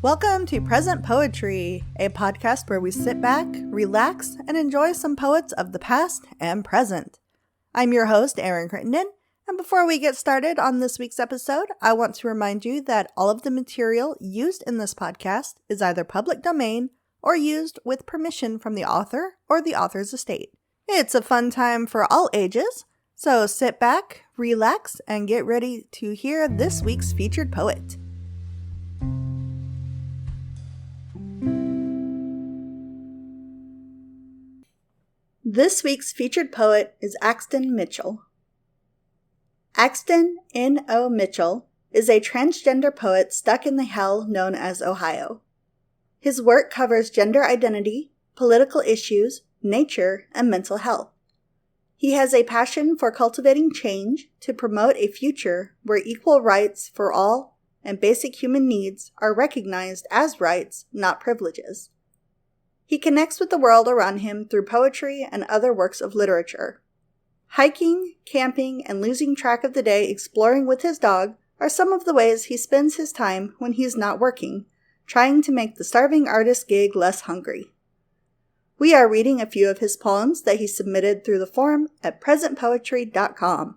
Welcome to Present Poetry, a podcast where we sit back, relax, and enjoy some poets of the past and present. I'm your host, Erin Crittenden, and before we get started on this week's episode, I want to remind you that all of the material used in this podcast is either public domain or used with permission from the author or the author's estate. It's a fun time for all ages, so sit back, relax, and get ready to hear this week's featured poet. This week's featured poet is AXTON Mitchell. AXTON N.O. Mitchell is a transgender poet stuck in the hell known as Ohio. His work covers gender identity, political issues, nature, and mental health. He has a passion for cultivating change to promote a future where equal rights for all and basic human needs are recognized as rights, not privileges. He connects with the world around him through poetry and other works of literature. Hiking, camping, and losing track of the day exploring with his dog are some of the ways he spends his time when he's not working, trying to make the starving artist gig less hungry. We are reading a few of his poems that he submitted through the forum at presentpoetry.com.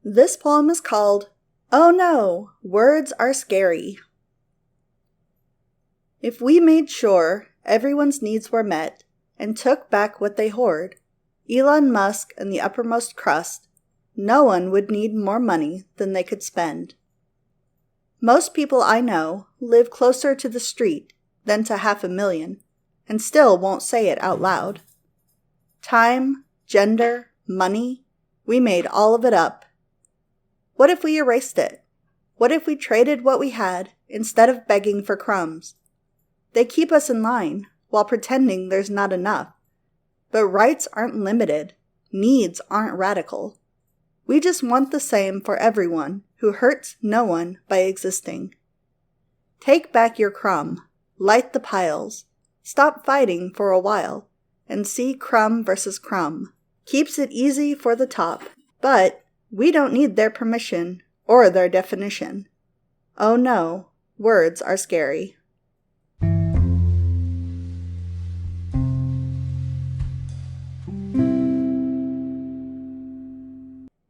This poem is called, "Oh No, Words Are Scary." If we made sure everyone's needs were met and took back what they hoard, Elon Musk and the uppermost crust, no one would need more money than they could spend. Most people I know live closer to the street than to 500,000 and still won't say it out loud. Time, gender, money, we made all of it up. What if we erased it? What if we traded what we had instead of begging for crumbs? They keep us in line while pretending there's not enough. But rights aren't limited. Needs aren't radical. We just want the same for everyone who hurts no one by existing. Take back your crumb. Light the piles. Stop fighting for a while and see crumb versus crumb. Keeps it easy for the top, but we don't need their permission or their definition. Oh no, words are scary.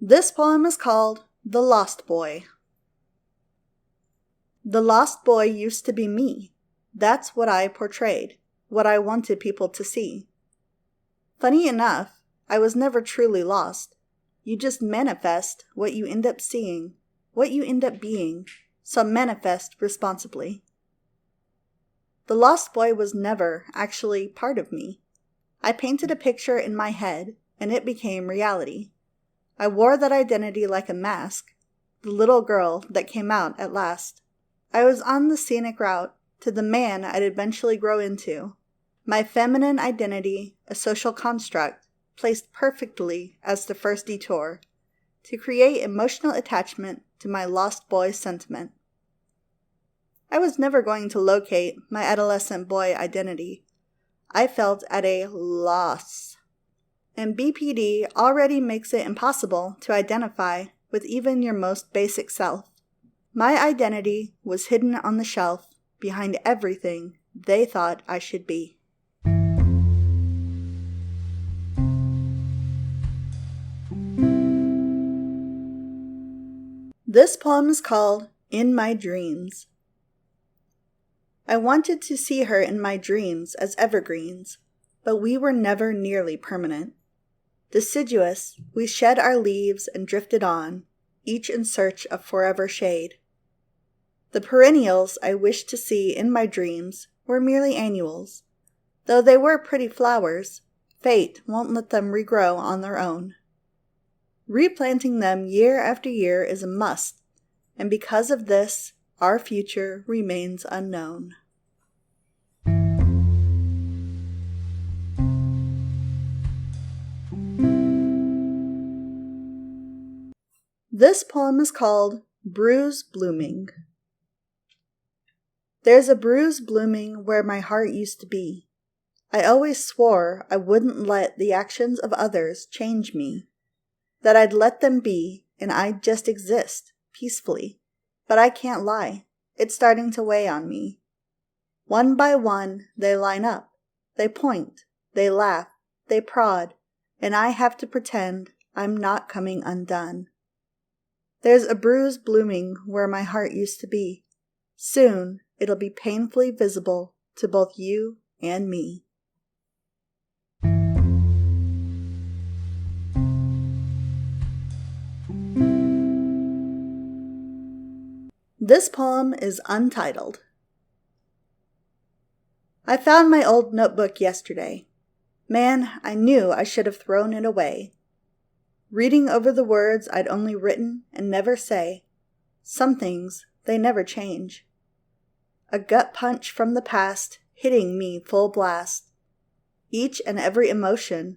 This poem is called The Lost Boy. The lost boy used to be me. That's what I portrayed, what I wanted people to see. Funny enough, I was never truly lost. You just manifest what you end up seeing, what you end up being, so manifest responsibly. The lost boy was never actually part of me. I painted a picture in my head, and it became reality. I wore that identity like a mask, the little girl that came out at last. I was on the scenic route to the man I'd eventually grow into. My feminine identity, a social construct, placed perfectly as the first detour, to create emotional attachment to my lost boy sentiment. I was never going to locate my adolescent boy identity. I felt at a loss. And BPD already makes it impossible to identify with even your most basic self. My identity was hidden on the shelf behind everything they thought I should be. This poem is called In My Dreams. I wanted to see her in my dreams as evergreens, but we were never nearly permanent. Deciduous, we shed our leaves and drifted on, each in search of forever shade. The perennials I wished to see in my dreams were merely annuals. Though they were pretty flowers, fate won't let them regrow on their own. Replanting them year after year is a must, and because of this, our future remains unknown. This poem is called Bruise Blooming. There's a bruise blooming where my heart used to be. I always swore I wouldn't let the actions of others change me, that I'd let them be and I'd just exist peacefully. But I can't lie. It's starting to weigh on me. One by one, they line up. They point. They laugh. They prod. And I have to pretend I'm not coming undone. There's a bruise blooming where my heart used to be. Soon, it'll be painfully visible to both you and me. This poem is untitled. I found my old notebook yesterday. Man, I knew I should have thrown it away. Reading over the words I'd only written and never say. Some things, they never change. A gut punch from the past hitting me full blast. Each and every emotion,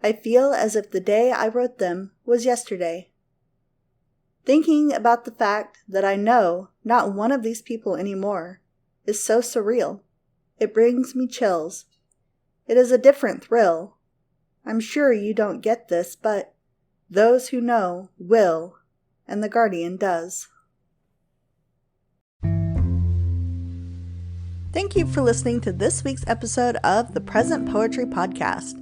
I feel as if the day I wrote them was yesterday. Thinking about the fact that I know not one of these people anymore is so surreal. It brings me chills. It is a different thrill. I'm sure you don't get this, but those who know will, and the Guardian does. Thank you for listening to this week's episode of the Present Poetry Podcast.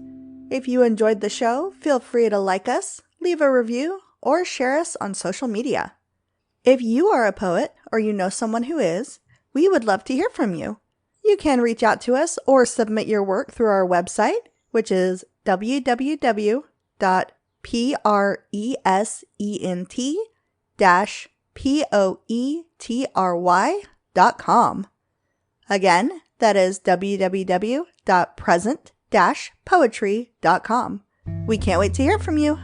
If you enjoyed the show, feel free to like us, leave a review, or share us on social media. If you are a poet or you know someone who is, we would love to hear from you. You can reach out to us or submit your work through our website, which is www.present-poetry.com. Again, that is www.present-poetry.com. We can't wait to hear from you.